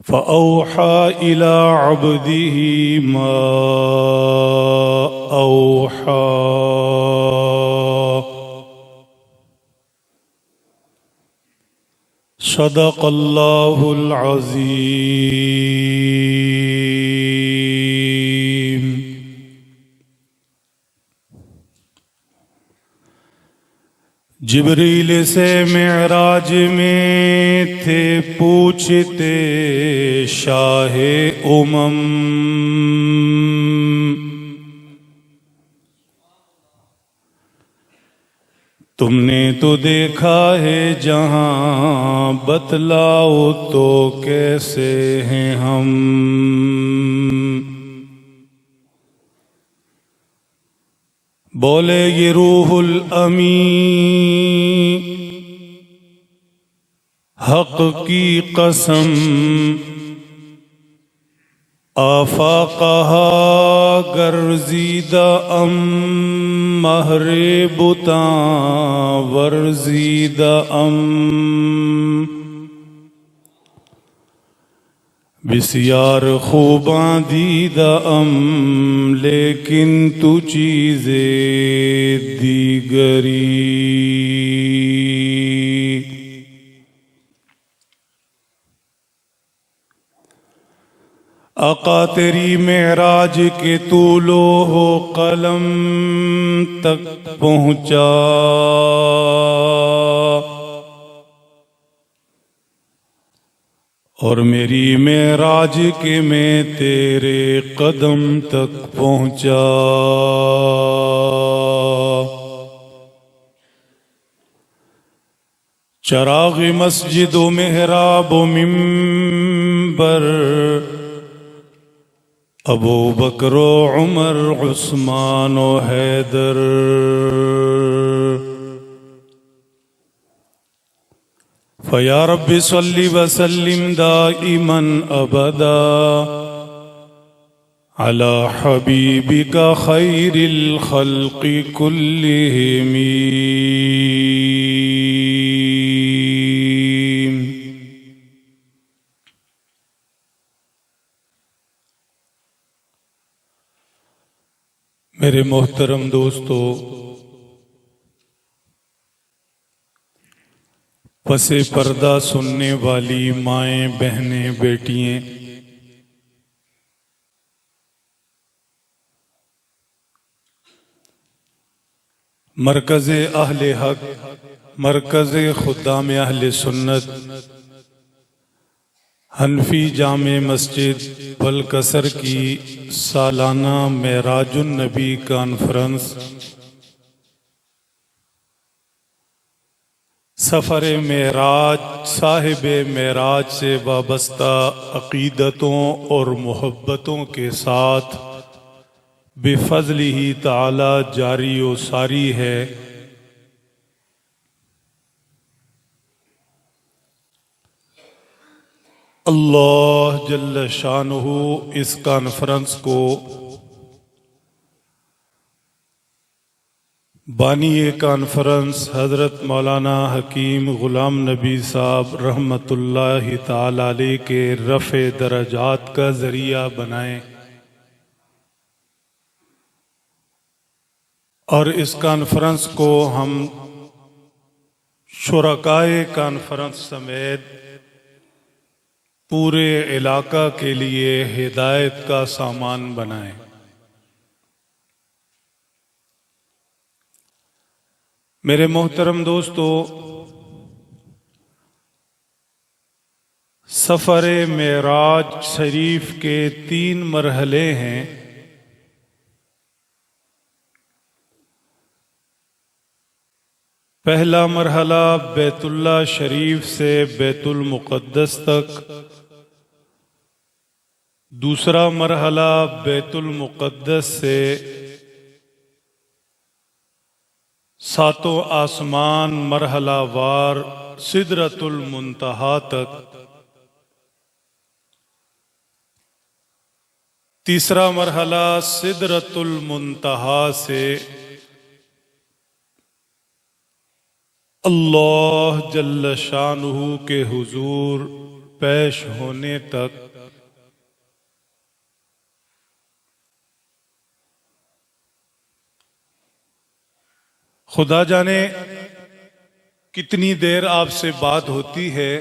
فأوحى إلى عبده ما أوحى. صدق الله العظيم. جبریل سے معراج میں تھے پوچھتے شاہ تم نے تو دیکھا ہے جہاں، بتلاؤ تو کیسے ہیں ہم. بولے یہ روح الامین حق کی قسم، آفاقہا گرزیدہ ام مہر بتاں ورزیدہ ام. بسیار خوباں دیدہ ام لیکن تو چیزیں دیگری. آقا تیری معراج کے طول و قلم تک پہنچا، اور میری معراج کے میں تیرے قدم تک پہنچا. چراغ مسجد و محراب و منبر، ابو بکر و عمر عثمان و حیدر. فیا رب صلی وسلم دائما ابدا علی حبیبک خیر الخلق کلہم. میرے محترم دوستو، پس پردہ سننے والی مائیں، بہنیں، بیٹییں، مرکز اہل حق، مرکز خدام اہل سنت، حنفی جامع مسجد بلکسر کی سالانہ معراج النبی کانفرنس سفر معراج، صاحب معراج سے وابستہ عقیدتوں اور محبتوں کے ساتھ بفضلہ تعالی جاری و ساری ہے. اللہ جل شانہ اس کانفرنس کو بانی کانفرنس حضرت مولانا حکیم غلام نبی صاحب رحمۃ اللہ تعالی علیہ کے رفع درجات کا ذریعہ بنائیں، اور اس کانفرنس کو ہم شرکائے کانفرنس سمیت پورے علاقہ کے لیے ہدایت کا سامان بنائیں. میرے محترم دوستو، سفر معراج شریف کے 3 مرحلے ہیں. پہلا مرحلہ بیت اللہ شریف سے بیت المقدس تک، دوسرا مرحلہ بیت المقدس سے 7 آسمان مرحلہ وار سدرۃ المنتہا تک، تیسرا مرحلہ سدرۃ المنتہا سے اللہ جل شانہ کے حضور پیش ہونے تک خدا جانے کتنی دیر آپ سے بات ہوتی ہے،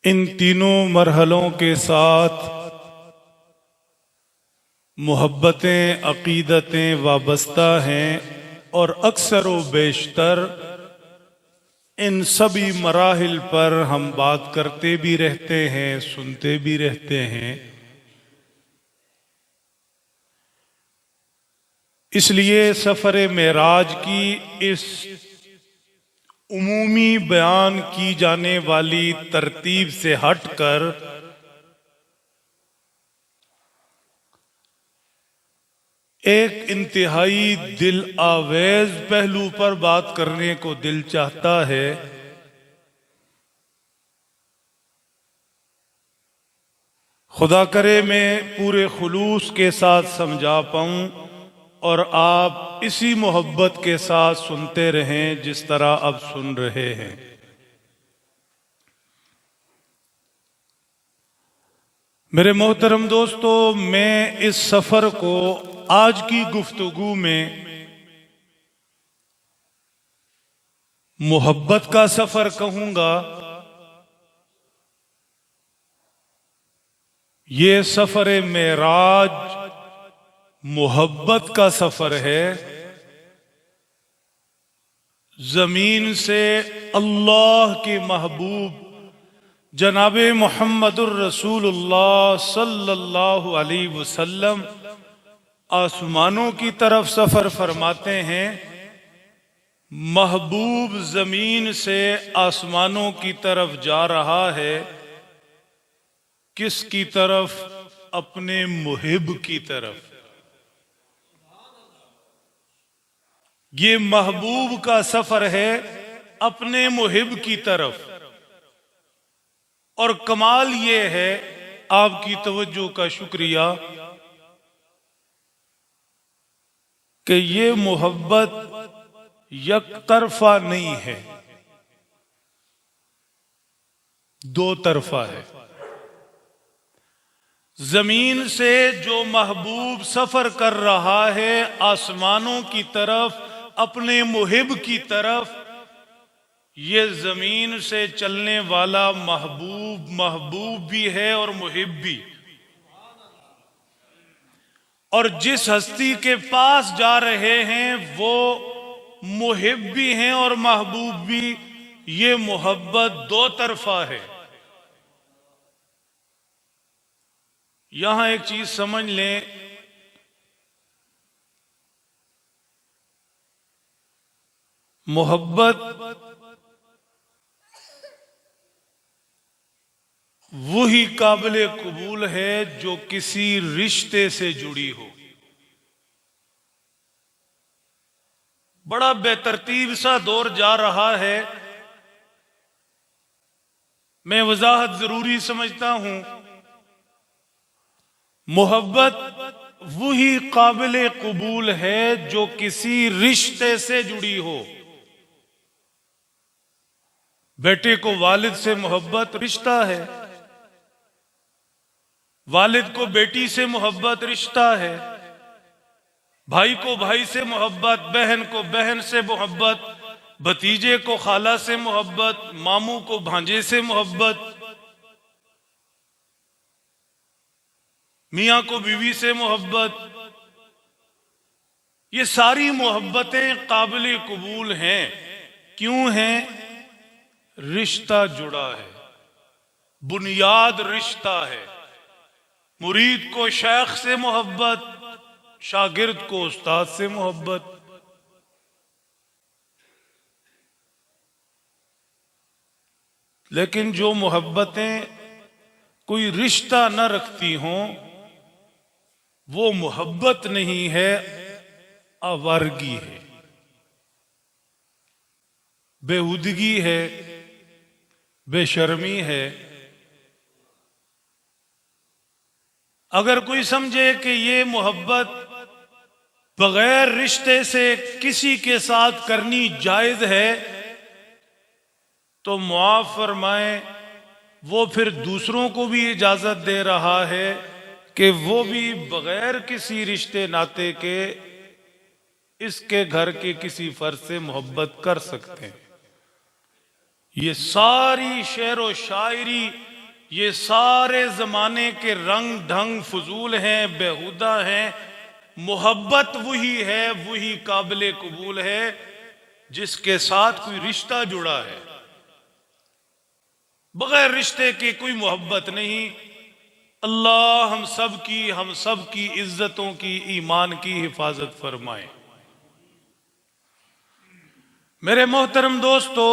ان تینوں مرحلوں کے ساتھ محبتیں، عقیدتیں وابستہ ہیں، اور اکثر و بیشتر ان سبھی مراحل پر ہم بات کرتے بھی رہتے ہیں، سنتے بھی رہتے ہیں۔ اس لیے سفر معراج کی اس عمومی بیان کی جانے والی ترتیب سے ہٹ کر ایک انتہائی دل آویز پہلو پر بات کرنے کو دل چاہتا ہے۔ خدا کرے میں پورے خلوص کے ساتھ سمجھا پاؤں اور آپ اسی محبت کے ساتھ سنتے رہیں جس طرح اب سن رہے ہیں۔ میرے محترم دوستو، میں اس سفر کو آج کی گفتگو میں محبت کا سفر کہوں گا۔ یہ سفر معراج محبت کا سفر ہے۔ زمین سے اللہ کے محبوب جناب محمد الرسول اللہ صلی اللہ علیہ وسلم آسمانوں کی طرف سفر فرماتے ہیں۔ محبوب زمین سے آسمانوں کی طرف جا رہا ہے، کس کی طرف؟ اپنے محب کی طرف۔ یہ محبوب کا سفر ہے اپنے محب کی طرف، اور کمال یہ ہے، آپ کی توجہ کا شکریہ، کہ یہ محبت یک طرفہ نہیں ہے، دو طرفہ ہے۔ زمین سے جو محبوب سفر کر رہا ہے آسمانوں کی طرف، اپنے محب کی طرف، یہ زمین سے چلنے والا محبوب بھی ہے اور محب بھی۔ اور جس ہستی کے پاس جا رہے ہیں وہ محب بھی ہیں اور محبوب بھی۔ یہ محبت دو طرفہ ہے۔ یہاں ایک چیز سمجھ لیں، محبت وہی قابل قبول ہے جو کسی رشتے سے جڑی ہو۔ بڑا بے ترتیب سا دور جا رہا ہے، میں وضاحت ضروری سمجھتا ہوں۔ محبت وہی قابل قبول ہے جو کسی رشتے سے جڑی ہو۔ بیٹے کو والد سے محبت رشتہ ہے، والد کو بیٹی سے محبت رشتہ ہے، بھائی کو بھائی سے محبت، بہن کو بہن سے محبت، بھتیجے کو خالہ سے محبت، ماموں کو بھانجے سے محبت، میاں کو بیوی سے محبت۔ یہ ساری محبتیں قابل قبول ہیں۔ کیوں ہیں؟ رشتہ جڑا ہے، بنیاد رشتہ ہے۔ مرید کو شیخ سے محبت، شاگرد کو استاد سے محبت۔ لیکن جو محبتیں کوئی رشتہ نہ رکھتی ہوں وہ محبت نہیں ہے، آوارگی ہے، بےہودگی ہے، بے شرمی ہے۔ اگر کوئی سمجھے کہ یہ محبت بغیر رشتے سے کسی کے ساتھ کرنی جائز ہے تو معاف فرمائیں وہ پھر دوسروں کو بھی اجازت دے رہا ہے کہ وہ بھی بغیر کسی رشتے ناتے کے اس کے گھر کے کسی فرد سے محبت کر سکتے ہیں۔ یہ ساری شعر و شاعری، یہ سارے زمانے کے رنگ ڈھنگ فضول ہیں، بیہودہ ہیں۔ محبت وہی ہے، وہی قابل قبول ہے جس کے ساتھ کوئی رشتہ جڑا ہے۔ بغیر رشتے کے کوئی محبت نہیں۔ اللہ ہم سب کی عزتوں کی، ایمان کی حفاظت فرمائے۔ میرے محترم دوستو،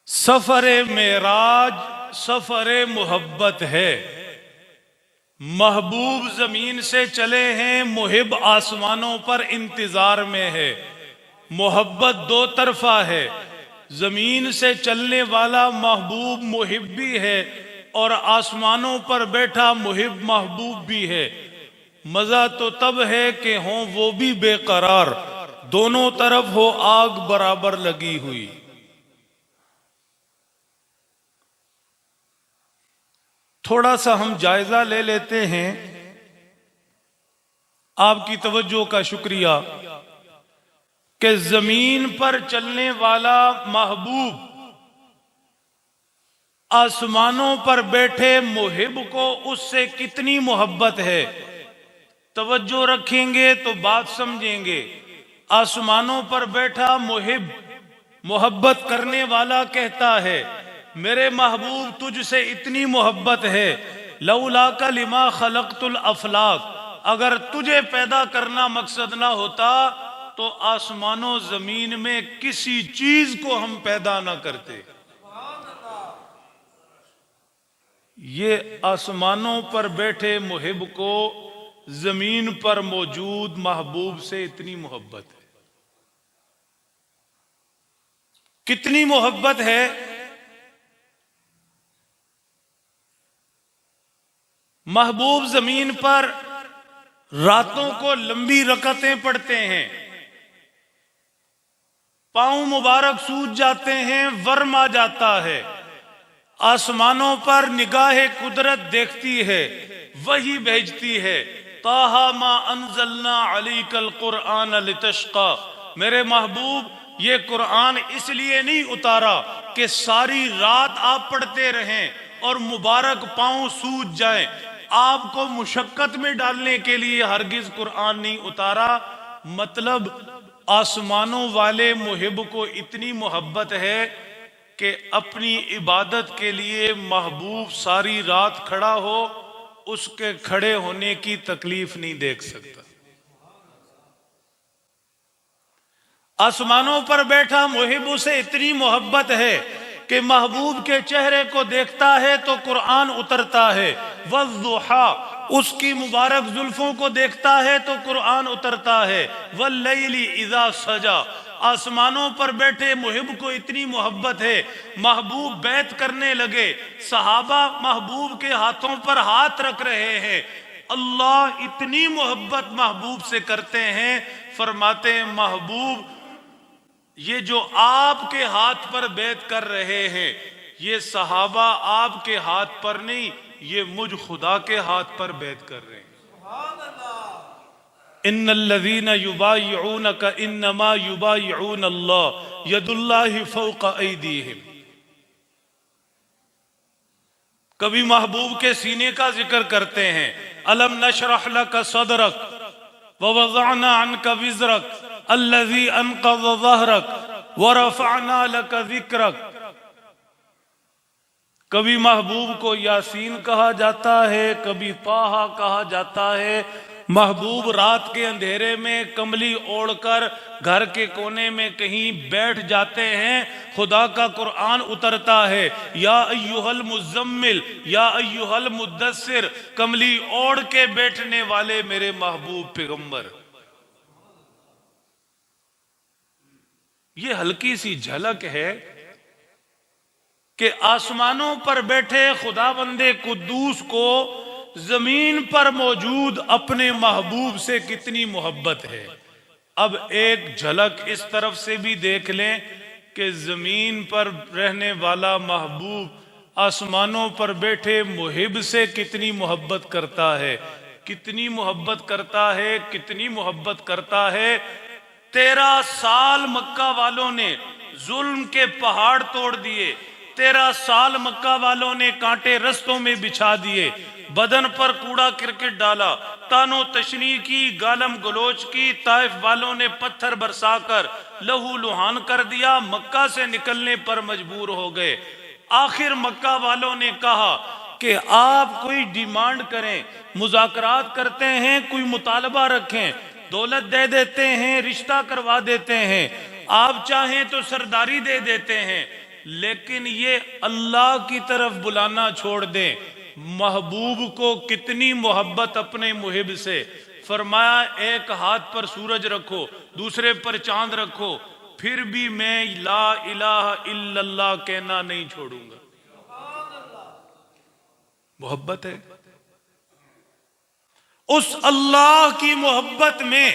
سفر معراج سفر محبت ہے۔ محبوب زمین سے چلے ہیں، محب آسمانوں پر انتظار میں ہے۔ محبت دو طرفہ ہے، زمین سے چلنے والا محبوب محب بھی ہے اور آسمانوں پر بیٹھا محب محبوب بھی ہے۔ مزہ تو تب ہے کہ ہوں وہ بھی بے قرار، دونوں طرف ہو آگ برابر لگی ہوئی۔ تھوڑا سا ہم جائزہ لے لیتے ہیں، آپ کی توجہ کا شکریہ، کہ زمین پر چلنے والا محبوب آسمانوں پر بیٹھے محب کو اس سے کتنی محبت ہے۔ توجہ رکھیں گے تو بات سمجھیں گے۔ آسمانوں پر بیٹھا محب، محبت کرنے والا کہتا ہے میرے محبوب تجھ سے اتنی محبت ہے، لولاک لما خلقت الافلاک، اگر تجھے پیدا کرنا مقصد نہ ہوتا تو آسمانوں زمین میں کسی چیز کو ہم پیدا نہ کرتے۔ یہ آسمانوں پر بیٹھے محب کو زمین پر موجود محبوب سے اتنی محبت ہے۔ کتنی محبت ہے؟ محبوب زمین پر راتوں کو لمبی رکعتیں پڑھتے ہیں، پاؤں مبارک سوج جاتے ہیں، ورم آ جاتا ہے، آسمانوں پر نگاہ قدرت دیکھتی ہے، وحی بھیجتی ہے، طٰہٰ ما انزلنا علیک القرآن لتشقی، میرے محبوب یہ قرآن اس لیے نہیں اتارا کہ ساری رات آپ پڑھتے رہیں اور مبارک پاؤں سوج جائیں، آپ کو مشقت میں ڈالنے کے لیے ہرگز قرآن نہیں اتارا۔ مطلب آسمانوں والے محب کو اتنی محبت ہے کہ اپنی عبادت کے لیے محبوب ساری رات کھڑا ہو، اس کے کھڑے ہونے کی تکلیف نہیں دیکھ سکتا۔ آسمانوں پر بیٹھا محب اسے اتنی محبت ہے کہ محبوب کے چہرے کو دیکھتا ہے تو قرآن اترتا ہے، والضحیٰ، اس کی مبارک زلفوں کو دیکھتا ہے تو قرآن اترتا ہے، واللیل اذا سجا، آسمانوں پر بیٹھے محب کو اتنی محبت ہے، محبوب بیعت کرنے لگے، صحابہ محبوب کے ہاتھوں پر ہاتھ رکھ رہے ہیں، اللہ اتنی محبت محبوب سے کرتے ہیں، فرماتے ہیں محبوب یہ جو آپ کے ہاتھ پر بیعت کر رہے ہیں یہ صحابہ آپ کے ہاتھ پر نہیں، یہ مجھ خدا کے ہاتھ پر بیعت کر رہے ہیں۔ ان الذین یبایعونک انما یبایعون اللہ ید اللہ فوق ایدیہم۔ کبھی محبوب کے سینے کا ذکر کرتے ہیں، الم نشرح لک صدرک ووضعنا عنک وزرک الذی انقض ظہرک ورفعنا لک ذکرک۔ کبھی محبوب کو یاسین کہا جاتا ہے، کبھی طٰہٰ کہا جاتا ہے۔ محبوب رات کے اندھیرے میں کملی اوڑھ کر گھر کے کونے میں کہیں بیٹھ جاتے ہیں، خدا کا قرآن اترتا ہے، یا ایہا المزمل یا ایہا المدثر، کملی اوڑھ کے بیٹھنے والے میرے محبوب پیغمبر۔ یہ ہلکی سی جھلک ہے کہ آسمانوں پر بیٹھے خدا بندے قدوس کو زمین پر موجود اپنے محبوب سے کتنی محبت ہے۔ اب ایک جھلک اس طرف سے بھی دیکھ لیں کہ زمین پر رہنے والا محبوب آسمانوں پر بیٹھے محب سے کتنی محبت کرتا ہے، کتنی محبت کرتا ہے، کتنی محبت کرتا ہے۔ 13 سال مکہ والوں نے ظلم کے پہاڑ توڑ دیے، 13 سال مکہ والوں نے کانٹے رستوں میں بچھا دیے، بدن پر کوڑا کرکٹ ڈالا، تانو تشنیع کی، گالم گلوچ کی، طائف والوں نے پتھر برسا کر لہو لہان کر دیا، مکہ سے نکلنے پر مجبور ہو گئے۔ آخر مکہ والوں نے کہا کہ آپ کوئی ڈیمانڈ کریں، مذاکرات کرتے ہیں، کوئی مطالبہ رکھیں، دولت دے دیتے ہیں، رشتہ کروا دیتے ہیں، آپ چاہیں تو سرداری دے دیتے ہیں، لیکن یہ اللہ کی طرف بلانا چھوڑ دیں۔ محبوب کو کتنی محبت اپنے محب سے، فرمایا ایک ہاتھ پر سورج رکھو، دوسرے پر چاند رکھو، پھر بھی میں لا الہ الا اللہ کہنا نہیں چھوڑوں گا۔ محبت ہے، اس اللہ کی محبت میں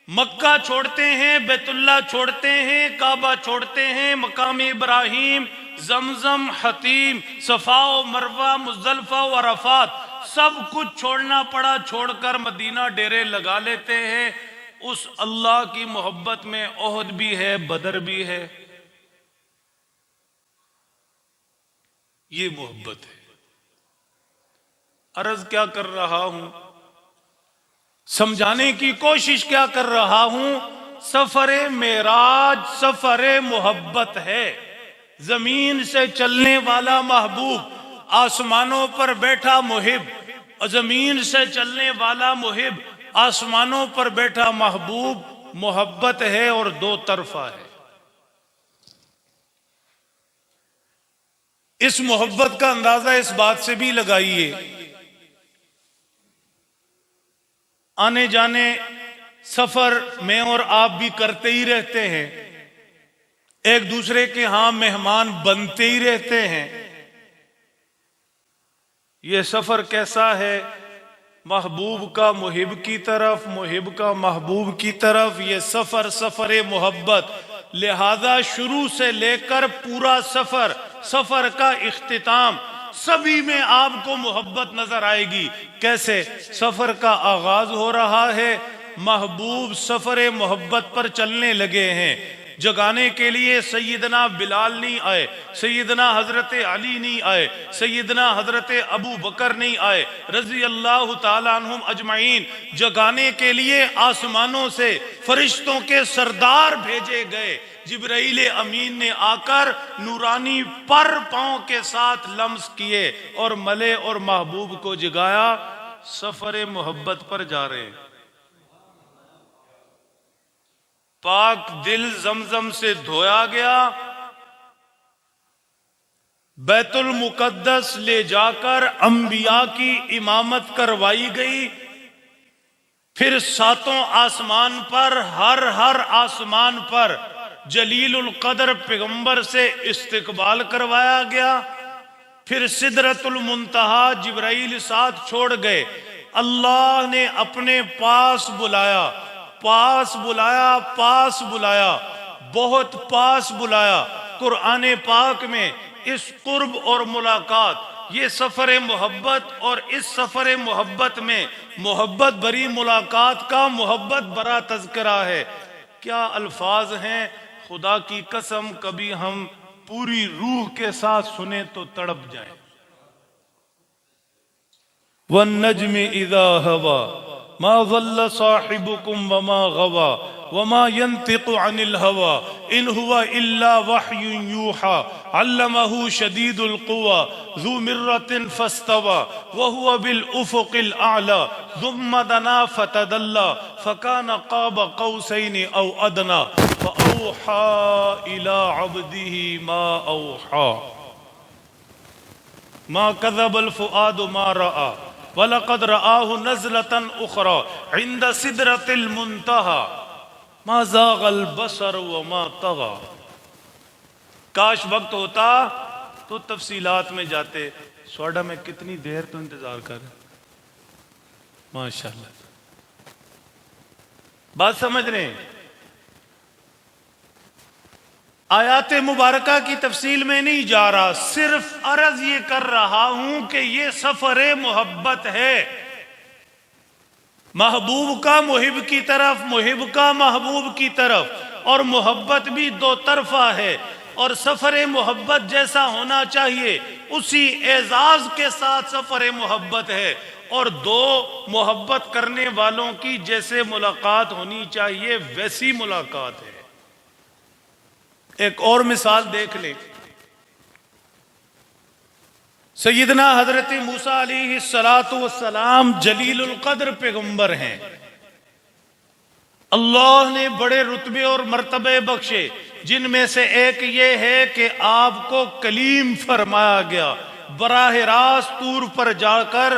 مکہ چھوڑتے ہیں، بیت اللہ چھوڑتے ہیں، کعبہ چھوڑتے ہیں، مقام ابراہیم، زمزم، حتیم، صفا و مروہ، مزدلفہ و عرفات، سب کچھ چھوڑنا پڑا، چھوڑ کر مدینہ ڈیرے لگا لیتے ہیں۔ اس اللہ کی محبت میں احد بھی ہے، بدر بھی ہے۔ یہ محبت ہے۔ عرض کیا کر رہا ہوں، سمجھانے کی کوشش کیا کر رہا ہوں، سفر معراج سفر محبت ہے۔ زمین سے چلنے والا محبوب، آسمانوں پر بیٹھا محب، زمین سے چلنے والا محب، آسمانوں پر بیٹھا محبوب، محبت ہے اور دو طرفہ ہے۔ اس محبت کا اندازہ اس بات سے بھی لگائیے، آنے جانے سفر میں اور آپ بھی کرتے ہی رہتے ہیں، ایک دوسرے کے ہاں مہمان بنتے ہی رہتے ہیں۔ یہ سفر کیسا ہے؟ محبوب کا محب کی طرف، محب کا محبوب کی طرف، یہ سفر سفر محبت۔ لہذا شروع سے لے کر پورا سفر، سفر کا اختتام، سبھی میں آپ کو محبت نظر آئے گی۔ کیسے؟ سفر کا آغاز ہو رہا ہے، محبوب سفر محبت پر چلنے لگے ہیں۔ جگانے کے لیے سیدنا بلال نہیں آئے، سیدنا حضرت علی نہیں آئے، سیدنا حضرت ابو بکر نہیں آئے رضی اللہ تعالیٰ عنہم اجمعین۔ جگانے کے لیے آسمانوں سے فرشتوں کے سردار بھیجے گئے۔ جبرائیل امین نے آ کر نورانی پر پاؤں کے ساتھ لمس کیے اور ملے اور محبوب کو جگایا۔ سفر محبت پر جا رہے ہیں۔ پاک دل زمزم سے دھویا گیا، بیت المقدس لے جا کر انبیاء کی امامت کروائی گئی، پھر ساتوں آسمان پر، ہر آسمان پر جلیل القدر پیغمبر سے استقبال کروایا گیا، پھر سدرۃ المنتہا جبرائیل ساتھ چھوڑ گئے۔ اللہ نے اپنے پاس بلایا، پاس بلایا، پاس بلایا، بہت پاس بلایا۔ قرآن پاک میں اس قرب اور ملاقات، یہ سفر محبت اور اس سفر محبت میں محبت بری ملاقات کا محبت برا تذکرہ ہے۔ کیا الفاظ ہیں، خدا کی قسم کبھی ہم پوری روح کے ساتھ سنیں تو تڑپ جائیں۔ وَالنَّجْمِ إِذَا هَوَى ما ضل صاحبكم وما غوى وما ينطق عن الهوى إن هو إلا وحي يوحى علمه شديد القوى ذو مرة فاستوى وهو بالأفق الأعلى ثم دنا فتدلى فكان قاب قوسين أو أدنى فأوحى إلى عبده ما أوحى ما كذب الفؤاد ما رأى وَلَقَدْ رَآهُ نَزْلَةً أُخْرَى عِنْدَ سِدْرَةِ الْمُنْتَهَى مَا زَاغَ الْبَصَرُ وَمَا طَغَى۔ کاش وقت ہوتا تو تفصیلات میں جاتے۔ سوڈا میں کتنی دیر تو انتظار کر رہے ہیں؟ ماشاءاللہ، بات سمجھ رہے ہیں؟ آیات مبارکہ کی تفصیل میں نہیں جا رہا، صرف عرض یہ کر رہا ہوں کہ یہ سفر محبت ہے، محبوب کا محب کی طرف، محب کا محبوب کی طرف، اور محبت بھی دو طرفہ ہے، اور سفر محبت جیسا ہونا چاہیے اسی اعزاز کے ساتھ سفر محبت ہے، اور دو محبت کرنے والوں کی جیسے ملاقات ہونی چاہیے ویسی ملاقات ہے۔ ایک اور مثال دیکھ لیں، سیدنا حضرت موسیٰ علیہ السلام جلیل القدر پیغمبر ہیں، اللہ نے بڑے رتبے اور مرتبے بخشے، جن میں سے ایک یہ ہے کہ آپ کو کلیم فرمایا گیا، براہ راست طور پر جا کر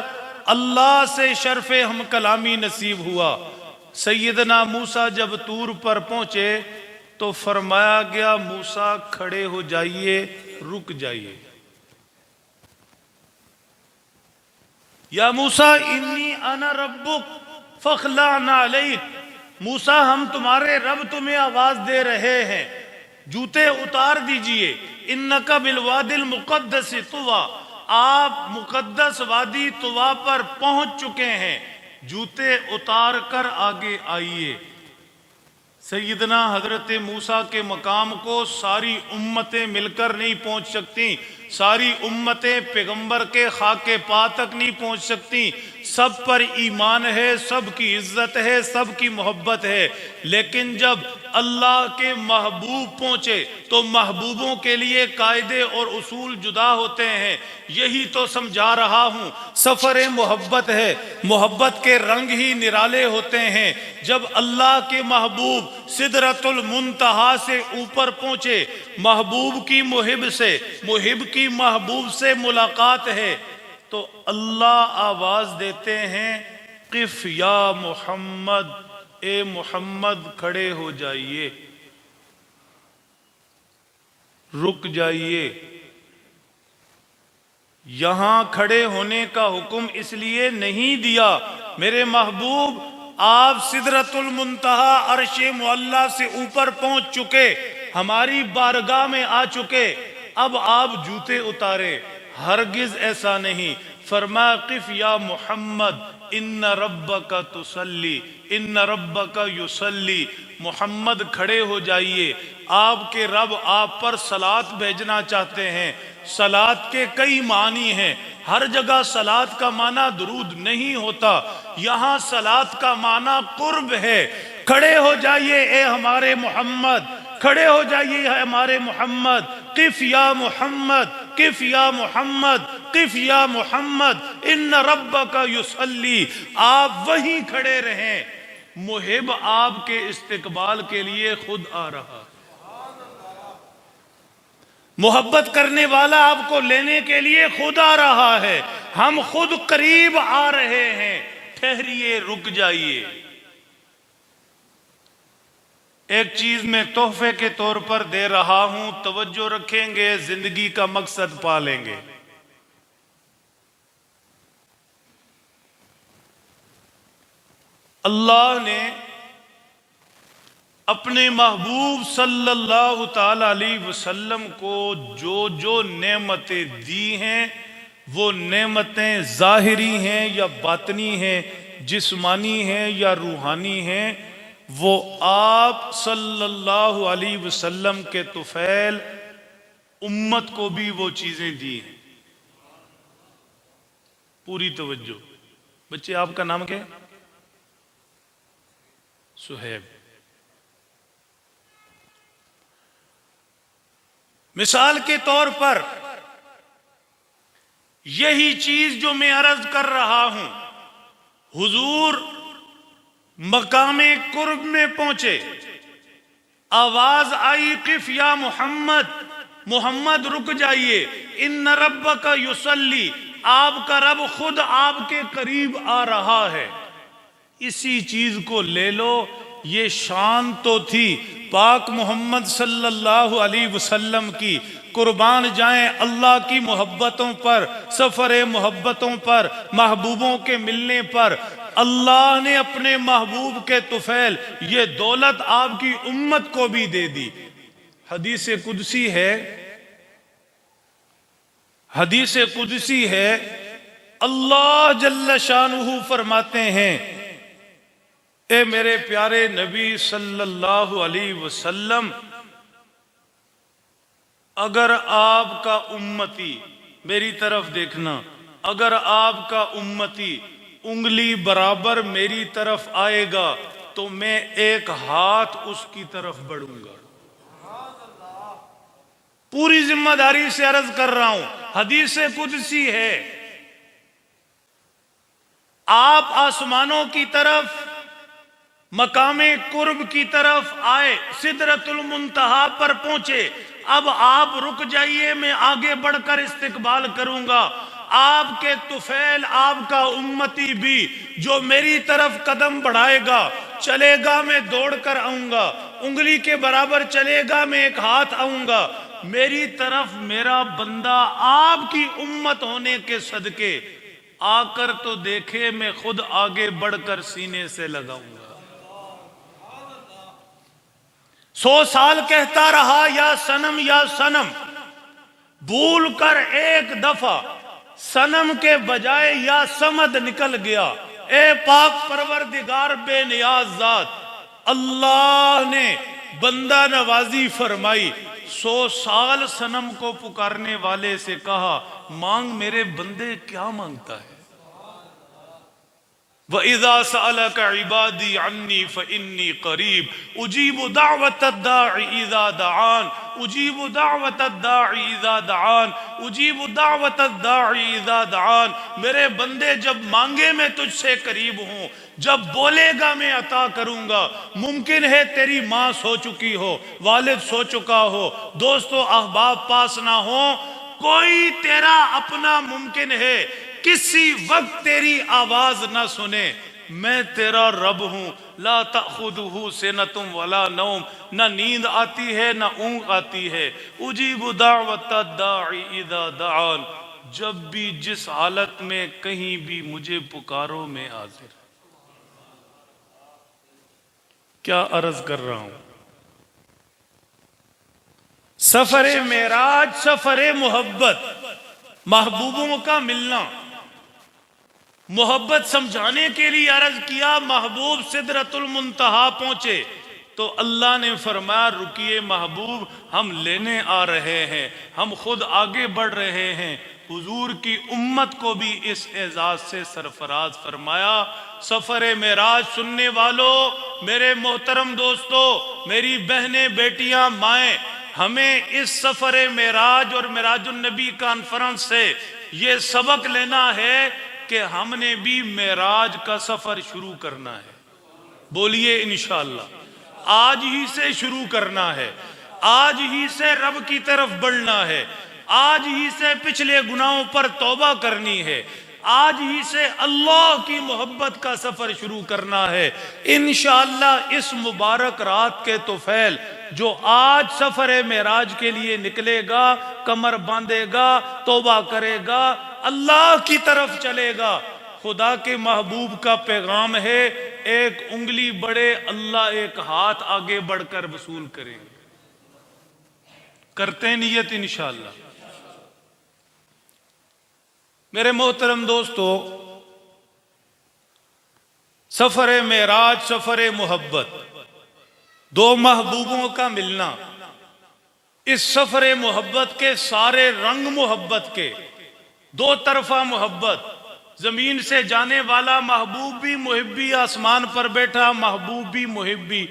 اللہ سے شرف ہم کلامی نصیب ہوا۔ سیدنا موسیٰ جب طور پر پہنچے تو فرمایا گیا موسیٰ کھڑے ہو جائیے، رک جائیے، یا موسیٰ انی انا ربک فاخلع نعلیک، موسیٰ ہم تمہارے رب تمہیں آواز دے رہے ہیں، جوتے اتار دیجئے، انک بالوادی المقدس طویٰ، آپ مقدس وادی طویٰ پر پہنچ چکے ہیں، جوتے اتار کر آگے آئیے۔ سیدنا حضرت موسیٰ کے مقام کو ساری امتیں مل کر نہیں پہنچ سکتی، ساری امتیں پیغمبر کے خاک پا تک نہیں پہنچ سکتی، سب پر ایمان ہے، سب کی عزت ہے، سب کی محبت ہے، لیکن جب اللہ کے محبوب پہنچے تو محبوبوں کے لیے قاعدے اور اصول جدا ہوتے ہیں۔ یہی تو سمجھا رہا ہوں، سفر محبت ہے، محبت کے رنگ ہی نرالے ہوتے ہیں۔ جب اللہ کے محبوب سدرۃ المنتہا سے اوپر پہنچے، محبوب کی محب سے، محب کی محبوب سے ملاقات ہے، تو اللہ آواز دیتے ہیں قف یا محمد، اے محمد کھڑے ہو جائیے، رک جائیے۔ یہاں کھڑے ہونے کا حکم اس لیے نہیں دیا، میرے محبوب آپ سدرۃ المنتہا عرش معلیٰ سے اوپر پہنچ چکے، ہماری بارگاہ میں آ چکے، اب آپ جوتے اتارے، ہرگز ایسا نہیں۔ فرمایا قف یا محمد ان ربک تصلی، ان ربک یصلی، محمد کھڑے ہو جائیے، آپ کے رب آپ پر صلوات بھیجنا چاہتے ہیں۔ صلوات کے کئی معنی ہیں، ہر جگہ صلوات کا معنی درود نہیں ہوتا، یہاں صلوات کا معنی قرب ہے۔ کھڑے ہو جائیے اے ہمارے محمد، کھڑے ہو جائیے ہمارے محمد، قف یا محمد، قف یا محمد، قف یا محمد ان ربک یصلی، آپ وہیں کھڑے رہیں، محب آپ کے استقبال کے لیے خود آ رہا، محبت کرنے والا آپ کو لینے کے لیے خود آ رہا ہے، ہم خود قریب آ رہے ہیں، ٹھہریے، رک جائیے۔ ایک چیز میں تحفے کے طور پر دے رہا ہوں، توجہ رکھیں گے زندگی کا مقصد پا لیں گے۔ اللہ نے اپنے محبوب صلی اللہ تعالی علیہ وسلم کو جو جو نعمتیں دی ہیں، وہ نعمتیں ظاہری ہیں یا باطنی ہیں، جسمانی ہیں یا روحانی ہیں، وہ آپ صلی اللہ علیہ وسلم کے طفیل امت کو بھی وہ چیزیں دی ہیں۔ پوری توجہ۔ بچے آپ کا نام کیا ہے؟ سہیب۔ مثال کے طور پر یہی چیز جو میں عرض کر رہا ہوں، حضور مقام قرب میں پہنچے، آواز آئی قف یا محمد، محمد رک جائیے، ان ربک یصلی، آپ کا رب خود آپ کے قریب آ رہا ہے۔ اسی چیز کو لے لو، یہ شان تو تھی پاک محمد صلی اللہ علیہ وسلم کی، قربان جائیں اللہ کی محبتوں پر، سفر محبتوں پر، محبوبوں کے ملنے پر۔ اللہ نے اپنے محبوب کے طفیل یہ دولت آپ کی امت کو بھی دے دی۔ حدیث قدسی ہے، حدیث قدسی ہے، اللہ جل شانہ فرماتے ہیں اے میرے پیارے نبی صلی اللہ علیہ وسلم، اگر آپ کا امتی، میری طرف دیکھنا، اگر آپ کا امتی انگلی برابر میری طرف آئے گا تو میں ایک ہاتھ اس کی طرف بڑھوں گا۔ پوری ذمہ داری سے عرض کر رہا ہوں، حدیث قدسی ہے۔ آپ آسمانوں کی طرف، مقام قرب کی طرف آئے، سدرۃ المنتہا پر پہنچے، اب آپ رک جائیے، میں آگے بڑھ کر استقبال کروں گا۔ آپ کے طفیل، آپ کا امتی بھی جو میری طرف قدم بڑھائے گا، چلے گا، میں دوڑ کر آؤں گا، انگلی کے برابر چلے گا، میں ایک ہاتھ آؤں گا۔ میری طرف میرا بندہ آپ کی امت ہونے کے صدقے آ کر تو دیکھے، میں خود آگے بڑھ کر سینے سے لگاؤں گا۔ 100 سال کہتا رہا یا صنم یا صنم، بھول کر ایک دفعہ صنم کے بجائے یا صمد نکل گیا۔ اے پاک پروردگار بے نیاز ذات، اللہ نے بندہ نوازی فرمائی۔ 100 سال صنم کو پکارنے والے سے کہا، مانگ میرے بندے، کیا مانگتا ہے؟ وَإِذَا سَأَلَكَ عِبَادِي عَنِّي فَإِنِّي قَرِيبٌ أُجِيبُ دَعْوَةَ الدَّاعِ إِذَا دَعَانِ أُجِيبُ دَعْوَةَ الدَّاعِ إِذَا دَعَانِ أُجِيبُ دَعْوَةَ الدَّاعِ إِذَا دَعَانِ۔ میرے بندے جب مانگے میں تجھ سے قریب ہوں، جب بولے گا میں عطا کروں گا۔ ممکن ہے تیری ماں سو چکی ہو، والد سو چکا ہو، دوست و احباب پاس نہ ہو، کوئی تیرا اپنا ممکن ہے کسی وقت تیری آواز نہ سنے۔ میں تیرا رب ہوں، لا تأخذہ سنۃ ولا نوم، نہ نیند آتی ہے نہ اونگ آتی ہے۔ اجیب دعوت الداعی اذا دعان، جب بھی جس حالت میں کہیں بھی مجھے پکارو میں حاضر۔ کیا عرض کر رہا ہوں؟ سفر معراج، سفر محبت، محبوبوں کا ملنا۔ محبت سمجھانے کے لیے عرض کیا، محبوب سدرۃ المنتہا پہنچے تو اللہ نے فرمایا، رکیے محبوب، ہم لینے آ رہے ہیں، ہم خود آگے بڑھ رہے ہیں۔ حضور کی امت کو بھی اس اعزاز سے سرفراز فرمایا۔ سفر معراج سننے والوں، میرے محترم دوستو، میری بہنیں، بیٹیاں، مائیں، ہمیں اس سفر معراج اور معراج النبی کانفرنس سے یہ سبق لینا ہے کہ ہم نے بھی معراج کا سفر شروع کرنا ہے۔ بولیے انشاءاللہ، آج ہی سے شروع کرنا ہے، آج ہی سے رب کی طرف بڑھنا ہے، آج ہی سے پچھلے گناہوں پر توبہ کرنی ہے، آج ہی سے اللہ کی محبت کا سفر شروع کرنا ہے۔ انشاءاللہ اس مبارک رات کے طفیل جو آج سفر معراج کے لیے نکلے گا، کمر باندھے گا، توبہ کرے گا، اللہ کی طرف چلے گا، خدا کے محبوب کا پیغام ہے، ایک انگلی بڑھے، اللہ ایک ہاتھ آگے بڑھ کر وصول کریں گے۔ کرتے ہیں نیت انشاءاللہ۔ میرے محترم دوستو، سفر معراج، سفر محبت، دو محبوبوں کا ملنا۔ اس سفر محبت کے سارے رنگ محبت کے، دو طرفہ محبت، زمین سے جانے والا محبوب بھی محبی، آسمان پر بیٹھا محبوب بھی محبی۔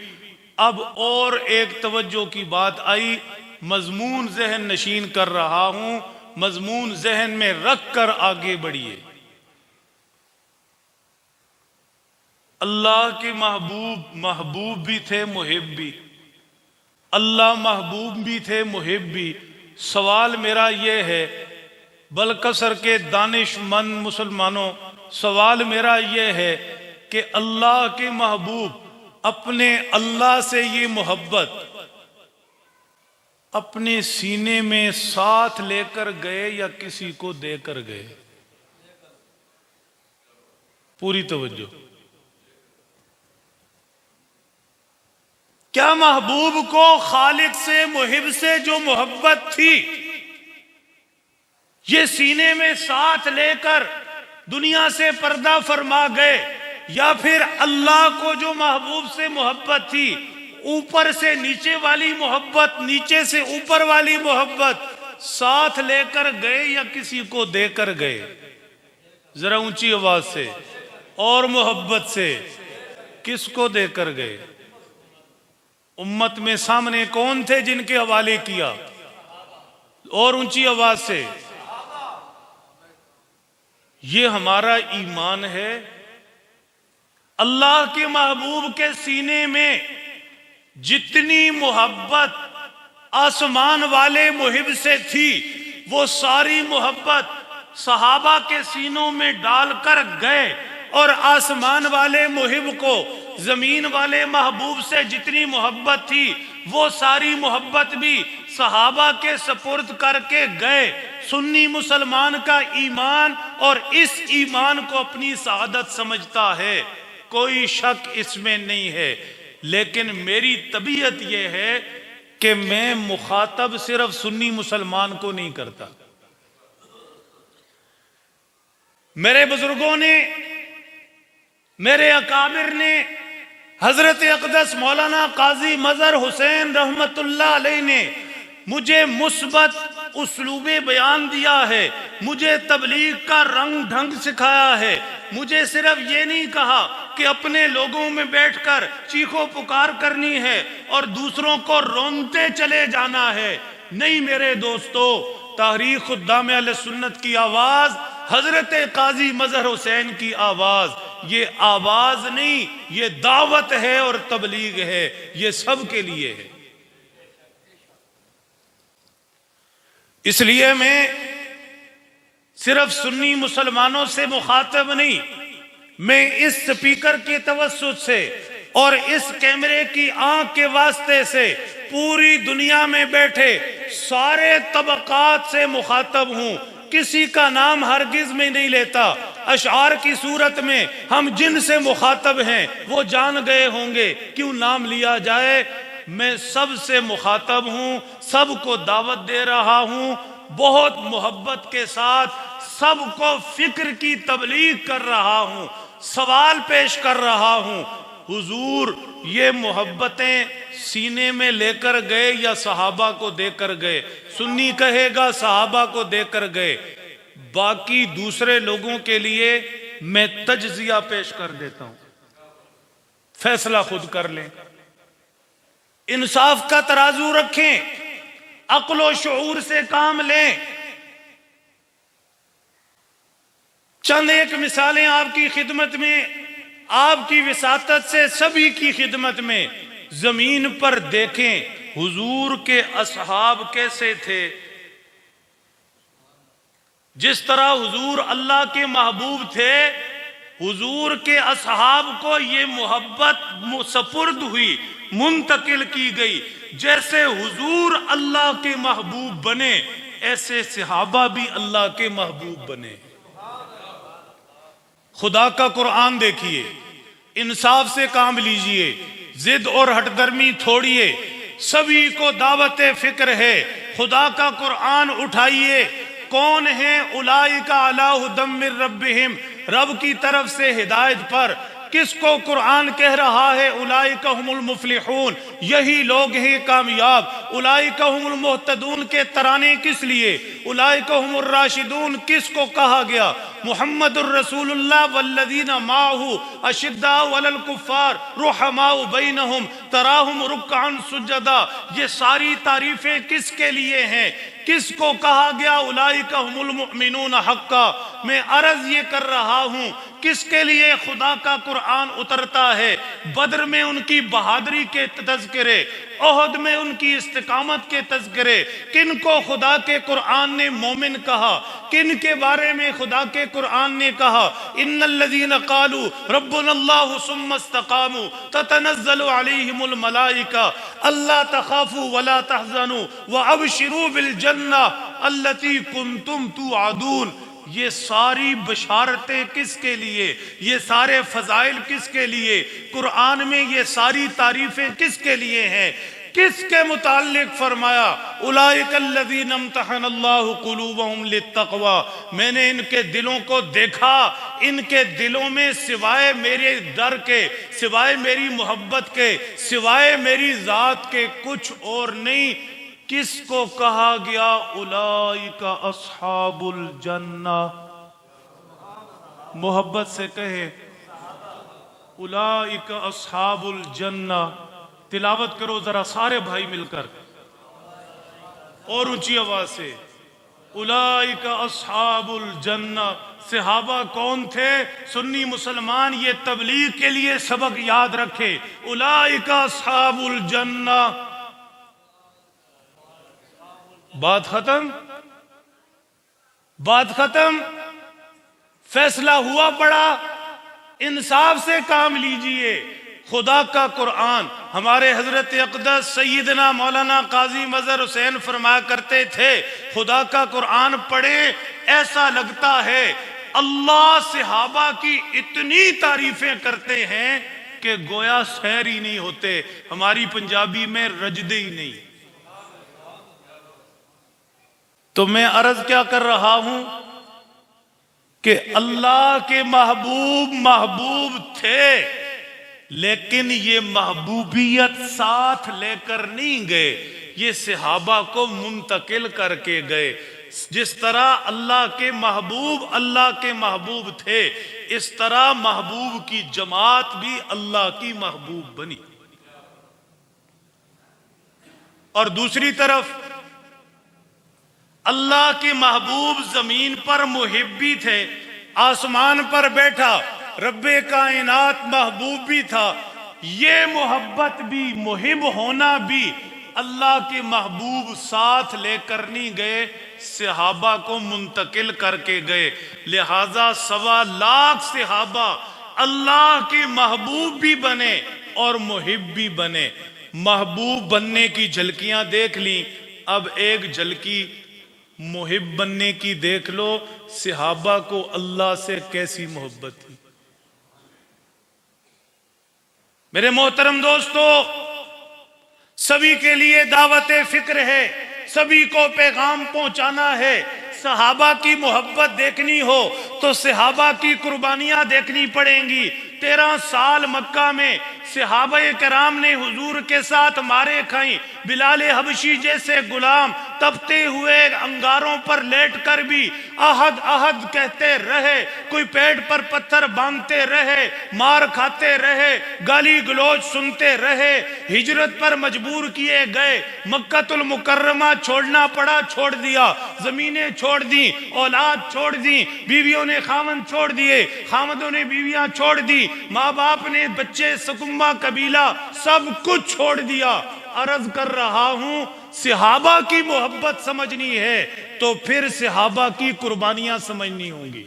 اب اور ایک توجہ کی بات آئی، مضمون ذہن نشین کر رہا ہوں، مضمون ذہن میں رکھ کر آگے بڑھیے۔ اللہ کے محبوب محبوب بھی تھے، محب بھی۔ اللہ محبوب بھی تھے، محب بھی۔ سوال میرا یہ ہے، بلکثر کے دانش مند مسلمانوں، سوال میرا یہ ہے کہ اللہ کے محبوب اپنے اللہ سے یہ محبت اپنے سینے میں ساتھ لے کر گئے یا کسی کو دے کر گئے؟ پوری توجہ۔ کیا محبوب کو خالق سے محب سے جو محبت تھی یہ سینے میں ساتھ لے کر دنیا سے پردہ فرما گئے، یا پھر اللہ کو جو محبوب سے محبت تھی اوپر سے نیچے والی محبت، نیچے سے اوپر والی محبت ساتھ لے کر گئے یا کسی کو دے کر گئے؟ ذرا اونچی آواز سے اور محبت سے کس کو دے کر گئے؟ امت میں سامنے کون تھے جن کے حوالے کیا؟ اور اونچی آواز سے۔ یہ ہمارا ایمان ہے۔ اللہ کے محبوب کے سینے میں جتنی محبت آسمان والے محب سے تھی وہ ساری محبت صحابہ کے سینوں میں ڈال کر گئے، اور آسمان والے محب کو زمین والے محبوب سے جتنی محبت تھی وہ ساری محبت بھی صحابہ کے سپرد کر کے گئے۔ سنی مسلمان کا ایمان اور اس ایمان کو اپنی سعادت سمجھتا ہے، کوئی شک اس میں نہیں ہے، لیکن میری طبیعت یہ ہے کہ میں مخاطب صرف سنی مسلمان کو نہیں کرتا۔ میرے بزرگوں نے، میرے اکابر نے، حضرت اقدس مولانا قاضی مظہر حسین رحمت اللہ علیہ نے مجھے مثبت اسلوب بیان دیا ہے، مجھے تبلیغ کا رنگ ڈھنگ سکھایا ہے۔ مجھے صرف یہ نہیں کہا کہ اپنے لوگوں میں بیٹھ کر چیخو پکار کرنی ہے اور دوسروں کو رونتے چلے جانا ہے۔ نہیں میرے دوستو، تحریک خدام اہل سنت کی آواز حضرت قاضی مظہر حسین کی آواز، یہ آواز نہیں، یہ دعوت ہے اور تبلیغ ہے، یہ سب کے لیے ہے۔ اس لیے میں صرف سنی مسلمانوں سے مخاطب نہیں، میں اس سپیکر کے توسط سے اور اس کیمرے کی آنکھ کے واسطے سے پوری دنیا میں بیٹھے سارے طبقات سے مخاطب ہوں۔ کسی کا نام ہرگز میں نہیں لیتا، اشعار کی صورت میں ہم جن سے مخاطب ہیں وہ جان گئے ہوں گے، کیوں نام لیا جائے۔ میں سب سے مخاطب ہوں، سب کو دعوت دے رہا ہوں، بہت محبت کے ساتھ سب کو فکر کی تبلیغ کر رہا ہوں، سوال پیش کر رہا ہوں۔ حضور یہ محبتیں سینے میں لے کر گئے یا صحابہ کو دے کر گئے؟ سنی کہے گا صحابہ کو دے کر گئے، باقی دوسرے لوگوں کے لیے میں تجزیہ پیش کر دیتا ہوں، فیصلہ خود کر لیں۔ انصاف کا ترازو رکھیں، عقل و شعور سے کام لیں۔ چند ایک مثالیں آپ کی خدمت میں، آپ کی وساطت سے سبھی کی خدمت میں۔ زمین پر دیکھیں حضور کے اصحاب کیسے تھے، جس طرح حضور اللہ کے محبوب تھے، حضور کے اصحاب کو یہ محبت سپرد ہوئی، منتقل کی گئی۔ جیسے حضور اللہ کے محبوب بنے، ایسے صحابہ بھی اللہ کے محبوب بنے۔ خدا کا قرآن دیکھیے، انصاف سے کام لیجئے، ضد اور ہٹ درمی چھوڑیے، سبھی کو دعوت فکر ہے۔ خدا کا قرآن اٹھائیے، کون ہیں اولئک علی ھدی من ربہم، رب کی طرف سے ہدایت پر۔ کس کو قرآن کہہ رہا ہے اولئک ھم المفلحون، یہی لوگ ہیں کامیاب۔ اولئک ھم المہتدون کے ترانے کس لیے؟ اولئک ھم الراشدون کس کو کہا گیا؟ محمد الرسول اللہ والذین معہ اشداء علی الکفار رحماء بینہم تراہم رکعا سجدا۔ یہ ساری تعریفیں کس کے لیے ہیں؟ کس کو کہا گیا اولئک ھم المؤمنون حقا؟ میں عرض یہ کر رہا ہوں، کس کے لیے خدا کا قرآن اترتا ہے؟ بدر میں ان کی بہادری کے تذکرے، احد میں ان کی استقامت کے تذکرے۔ کن کو خدا کے قرآن نے مومن کہا؟ کن کے بارے میں خدا کے قرآن نے کہا ان الذین قالوا ربنا اللہ ثم استقاموا تتنزل علیہم الملائکہ الا تخافوا ولا تحزنوا وابشروا بالجنہ التي کنتم توعدون۔ یہ ساری بشارتیں کس کے لیے، یہ سارے فضائل کس کے لیے، قرآن میں یہ ساری تعریفیں کس کے لیے ہیں؟ کس کے متعلق فرمایا اولئک الذین امتحن اللہ قلوبہم للتقوی، میں نے ان کے دلوں کو دیکھا، ان کے دلوں میں سوائے میرے در کے، سوائے میری محبت کے، سوائے میری ذات کے کچھ اور نہیں۔ کس کو کہا گیا اولئک اصحاب الجنہ؟ محبت سے کہے اولئک اصحاب الجنہ۔ تلاوت کرو ذرا سارے بھائی مل کر اور اونچی آواز سے، اولئک اصحاب الجنہ۔ صحابہ کون تھے؟ سنی مسلمان یہ تبلیغ کے لیے سبق یاد رکھے، اولئک اصحاب الجنہ۔ بات ختم، بات ختم، فیصلہ ہوا پڑا، انصاف سے کام لیجئے۔ خدا کا قرآن، ہمارے حضرت اقدس سیدنا مولانا قاضی مظہر حسین فرمایا کرتے تھے، خدا کا قرآن پڑھیں ایسا لگتا ہے اللہ صحابہ کی اتنی تعریفیں کرتے ہیں کہ گویا سیر ہی نہیں ہوتے، ہماری پنجابی میں رجدے ہی نہیں۔ تو میں عرض کیا کر رہا ہوں کہ اللہ کے محبوب محبوب تھے، لیکن یہ محبوبیت ساتھ لے کر نہیں گئے، یہ صحابہ کو منتقل کر کے گئے۔ جس طرح اللہ کے محبوب تھے، اس طرح محبوب کی جماعت بھی اللہ کی محبوب بنی۔ اور دوسری طرف اللہ کے محبوب زمین پر محب بھی تھے، آسمان پر بیٹھا رب کائنات محبوب بھی تھا۔ یہ محبت بھی، محب ہونا بھی اللہ کے محبوب ساتھ لے کر نہیں گئے، صحابہ کو منتقل کر کے گئے۔ لہذا 1.25 لاکھ صحابہ اللہ کے محبوب بھی بنے اور محب بھی بنے۔ محبوب بننے کی جھلکیاں دیکھ لیں، اب ایک جھلکی محب بننے کی دیکھ لو، صحابہ کو اللہ سے کیسی محبت تھی۔ میرے محترم دوستو، سبھی کے لیے دعوت فکر ہے، سبھی کو پیغام پہنچانا ہے۔ صحابہ کی محبت دیکھنی ہو تو صحابہ کی قربانیاں دیکھنی پڑیں گی۔ 13 سال مکہ میں صحابہ کرام نے حضور کے ساتھ مارے کھائیں، بلال حبشی جیسے غلام تپتے ہوئے انگاروں پر لیٹ کر بھی احد احد کہتے رہے، کوئی پیٹ پر پتھر باندھتے رہے، مار کھاتے رہے، گالی گلوچ سنتے رہے، ہجرت پر مجبور کیے گئے، مکہ المکرمہ چھوڑنا پڑا، چھوڑ دیا، زمینیں چھوڑ دیں، اولاد چھوڑ دیں، بیویوں نے خامن چھوڑ دیے، خامدوں نے بیویاں چھوڑ دی، ماں باپ نے بچے، سکمہ قبیلہ سب کچھ چھوڑ دیا۔ عرض کر رہا ہوں، صحابہ کی محبت سمجھنی ہے تو پھر صحابہ کی قربانیاں سمجھنی ہوں گی۔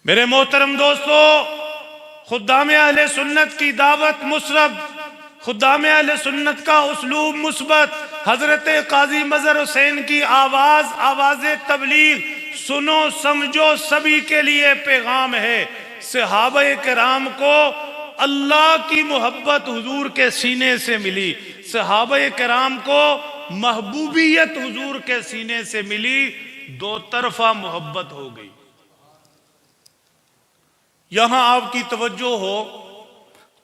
میرے محترم دوستو، خدام اہل سنت کی دعوت مثبت، خدام اہل سنت کا اسلوب مثبت، حضرت قاضی مظہر حسین کی آواز تبلیغ سنو سمجھو سبھی کے لیے پیغام ہے۔ صحابہ کرام کو اللہ کی محبت حضور کے سینے سے ملی، صحابہ کرام کو محبوبیت حضور کے سینے سے ملی، دو طرفہ محبت ہو گئی۔ یہاں آپ کی توجہ ہو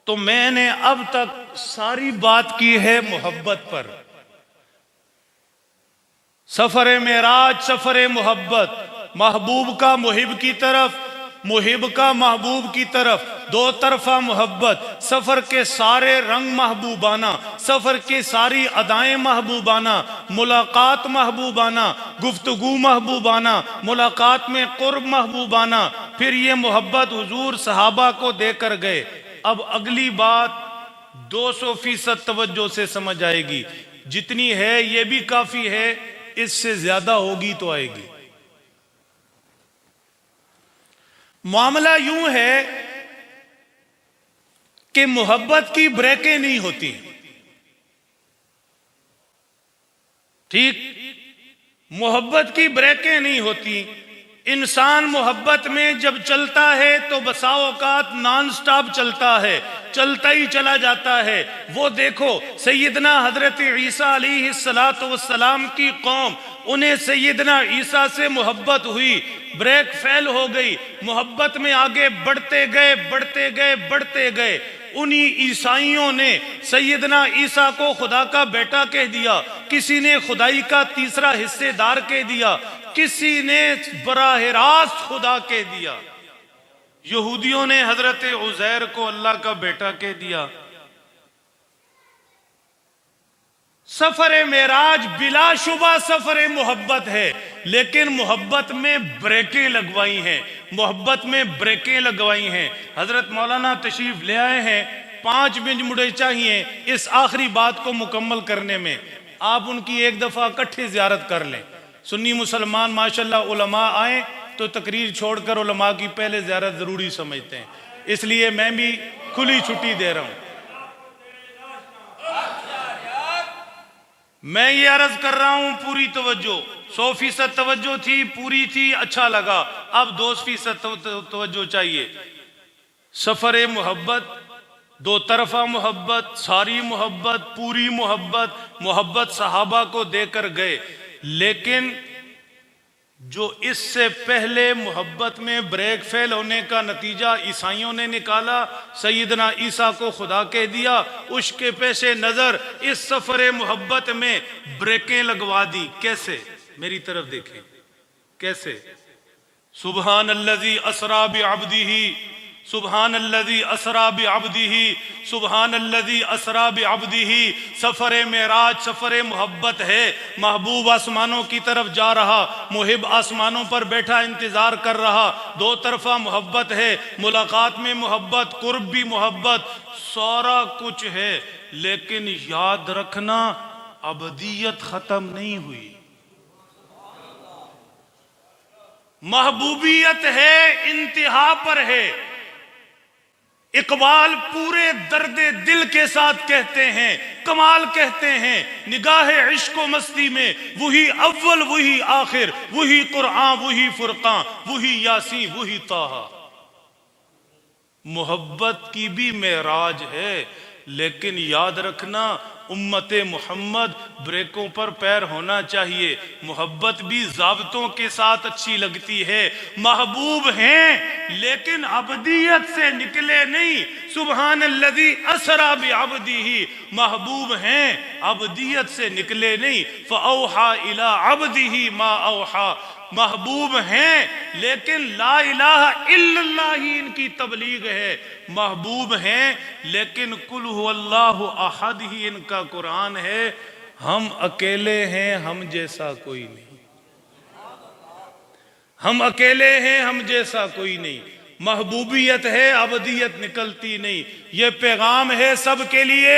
تو میں نے اب تک ساری بات کی ہے محبت پر۔ سفر معراج، سفر محبت، محبوب کا محب کی طرف، محب کا محبوب کی طرف، دو طرفہ محبت، سفر کے سارے رنگ محبوبانہ، سفر کی ساری ادائیں محبوبانہ، ملاقات محبوبانہ، گفتگو محبوبانہ، ملاقات میں قرب محبوبانہ، پھر یہ محبت حضور صحابہ کو دے کر گئے۔ اب اگلی بات 200% توجہ سے سمجھ آئے گی، جتنی ہے یہ بھی کافی ہے، اس سے زیادہ ہوگی تو آئے گی۔ معاملہ یوں ہے کہ محبت کی بریکیں نہیں ہوتی، ٹھیک؟ محبت کی بریکیں نہیں ہوتی. انسان محبت میں جب چلتا ہے تو بسا اوقات نان سٹاپ چلتا ہے، چلتا ہی چلا جاتا ہے. وہ دیکھو سیدنا حضرت عیسیٰ علیہ السلام کی قوم، انہیں سیدنا عیسیٰ سے محبت ہوئی، بریک فیل ہو گئی، محبت میں آگے بڑھتے گئے بڑھتے گئے بڑھتے گئے. انہی عیسائیوں نے سیدنا عیسیٰ کو خدا کا بیٹا کہہ دیا، کسی نے خدائی کا تیسرا حصے دار کہہ دیا، کسی نے براہ راست خدا کہہ دیا. یہودیوں نے حضرت عزیر کو اللہ کا بیٹا کہہ دیا. سفر معراج بلا شبہ سفر محبت ہے، لیکن محبت میں بریکیں لگوائی ہیں، محبت میں بریکیں لگوائی ہیں. حضرت مولانا تشریف لے آئے ہیں، 5 منٹ مجھے چاہیے اس آخری بات کو مکمل کرنے میں. آپ ان کی ایک دفعہ اکٹھے زیارت کر لیں. سنی مسلمان ماشاءاللہ علماء آئیں تو تقریر چھوڑ کر علماء کی پہلے زیارت ضروری سمجھتے ہیں، اس لیے میں بھی کھلی چھٹی دے رہا ہوں. میں یہ عرض کر رہا ہوں پوری توجہ، 100% توجہ تھی، پوری تھی، اچھا لگا. اب 2% توجہ چاہیے. سفر محبت، دو طرفہ محبت، ساری محبت، پوری محبت، محبت صحابہ کو دے کر گئے. لیکن جو اس سے پہلے محبت میں بریک فیل ہونے کا نتیجہ عیسائیوں نے نکالا، سیدنا عیسیٰ کو خدا کہہ دیا، اس کے پیش نظر اس سفر محبت میں بریکیں لگوا دی. کیسے؟ میری طرف دیکھیں کیسے. سبحان الذی اسری بعبدہ، سبحان الذی اسری بعبدہ، سبحان الذی اسری بعبدہ. سفر معراج سفر محبت ہے. محبوب آسمانوں کی طرف جا رہا، محب آسمانوں پر بیٹھا انتظار کر رہا. دو طرفہ محبت ہے، ملاقات میں محبت، قرب بھی محبت، سارا کچھ ہے. لیکن یاد رکھنا ابدیت ختم نہیں ہوئی. محبوبیت ہے، انتہا پر ہے. اقبال پورے درد دل کے ساتھ کہتے ہیں، کمال کہتے ہیں، نگاہ عشق و مستی میں وہی اول وہی آخر، وہی قرآن وہی فرقان، وہی یاسین وہی طٰہٰ. محبت کی بھی معراج ہے، لیکن یاد رکھنا امت محمد بریکوں پر پیر ہونا چاہیے. محبت بھی ضابطوں کے ساتھ اچھی لگتی ہے. محبوب ہیں لیکن ابدیت سے نکلے نہیں. سبحان الذی اسری بعبدہ، محبوب ہیں ابدیت سے نکلے نہیں. فاوحیٰ الی عبدہ ما اوحیٰ، محبوب ہیں لیکن لا الہ الا اللہ ہی ان کی تبلیغ ہے. محبوب ہیں لیکن قل ھو اللہ احد ہی ان کا قرآن ہے. ہم اکیلے ہیں، ہم جیسا کوئی نہیں. ہم اکیلے ہیں، ہم جیسا کوئی نہیں. محبوبیت ہے، ابدیت نکلتی نہیں. یہ پیغام ہے سب کے لیے،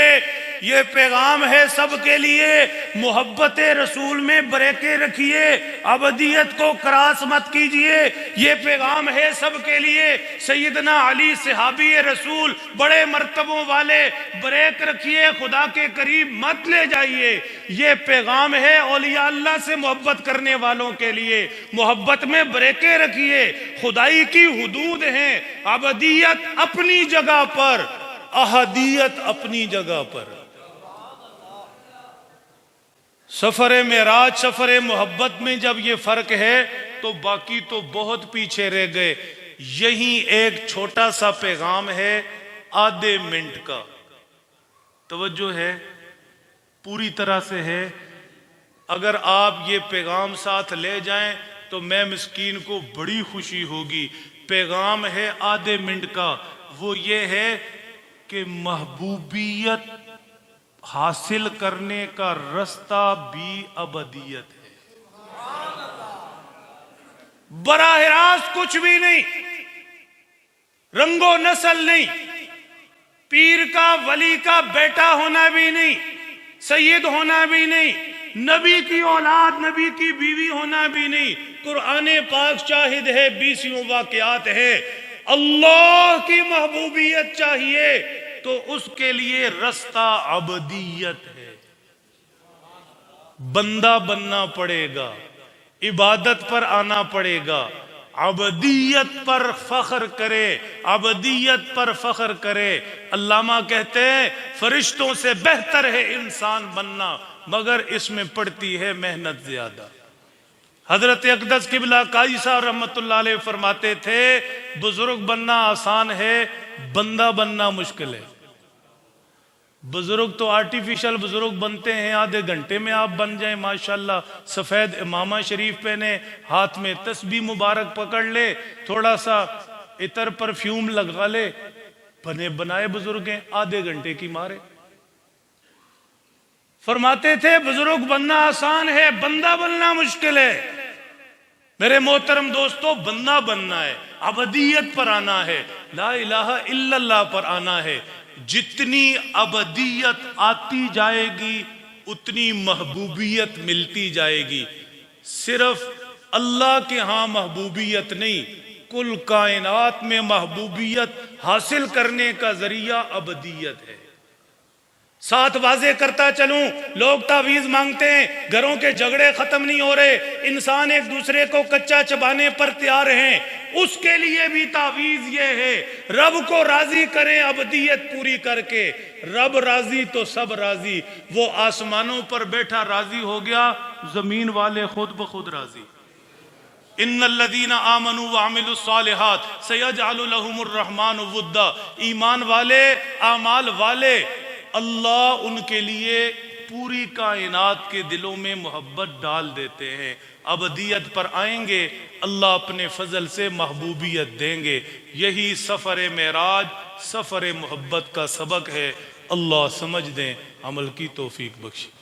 یہ پیغام ہے سب کے لیے. محبت رسول میں بریکیں رکھیے، ابدیت کو کراس مت کیجئے. یہ پیغام ہے سب کے لیے. سیدنا علی صحابی رسول بڑے مرتبوں والے، بریک رکھیے، خدا کے قریب مت لے جائیے. یہ پیغام ہے اولیاء اللہ سے محبت کرنے والوں کے لیے. محبت میں بریکیں رکھیے. خدائی کی حدود ہیں، ابدیت اپنی جگہ پر، احدیت اپنی جگہ پر. سفر معراج سفر محبت میں جب یہ فرق ہے تو باقی تو بہت پیچھے رہ گئے. یہی ایک چھوٹا سا پیغام ہے آدھے منٹ کا. توجہ ہے، پوری طرح سے ہے. اگر آپ یہ پیغام ساتھ لے جائیں تو میں مسکین کو بڑی خوشی ہوگی. پیغام ہے آدھے منٹ کا. وہ یہ ہے کہ محبوبیت حاصل کرنے کا رستہ بھی ابدیت ہے. براہ راست کچھ بھی نہیں، رنگ و نسل نہیں، پیر کا ولی کا بیٹا ہونا بھی نہیں، سید ہونا بھی نہیں، نبی کی اولاد نبی کی بیوی ہونا بھی نہیں. قرآن پاک شاہد ہے، 20 واقعات ہے. اللہ کی محبوبیت چاہیے تو اس کے لیے رستہ ابدیت ہے. بندہ بننا پڑے گا. عبادت پر آنا پڑے گا، عبدیت پر فخر کرے، عبدیت پر فخر کرے۔ علامہ کہتے ہیں فرشتوں سے بہتر ہے انسان بننا، مگر اس میں پڑتی ہے محنت زیادہ۔ حضرت اقدس قبلہ قاضی صاحب رحمۃ اللہ علیہ فرماتے تھے بزرگ بننا آسان ہے، بندہ بننا مشکل ہے۔ بزرگ تو آرٹیفیشل بزرگ بنتے ہیں، آدھے گھنٹے میں آپ بن جائیں ماشاءاللہ، سفید امامہ شریف پہنے، ہاتھ میں تسبیح مبارک پکڑ لے، تھوڑا سا عطر پرفیوم لگا لے، بنے بنائے بزرگ ہیں، آدھے گھنٹے کی مارے۔ فرماتے تھے بزرگ بننا آسان ہے، بندہ بننا مشکل ہے۔ میرے محترم دوستو، بندہ بننا ہے، ابدیت پر آنا ہے، لا الہ الا اللہ پر آنا ہے۔ جتنی ابدیت آتی جائے گی اتنی محبوبیت ملتی جائے گی۔ صرف اللہ کے ہاں محبوبیت نہیں، کل کائنات میں محبوبیت حاصل کرنے کا ذریعہ ابدیت ہے۔ ساتھ واضح کرتا چلوں، لوگ تعویذ مانگتے ہیں، گھروں کے جھگڑے ختم نہیں ہو رہے، انسان ایک دوسرے کو کچا چبانے پر تیار ہیں۔ اس کے لیے بھی تعویذ یہ ہے رب کو راضی کریں ابدیت پوری کر کے۔ رب راضی تو سب راضی، وہ آسمانوں پر بیٹھا راضی ہو گیا، زمین والے خود بخود راضی۔ ان الذین آمنوا وعملوا الصالحات سیجعل لهم الرحمن ودا، ایمان والے، اعمال والے، اللہ ان کے لیے پوری کائنات کے دلوں میں محبت ڈال دیتے ہیں۔ ابدیت پر آئیں گے، اللہ اپنے فضل سے محبوبیت دیں گے۔ یہی سفر معراج، سفر محبت کا سبق ہے۔ اللہ سمجھ دیں، عمل کی توفیق بخشے۔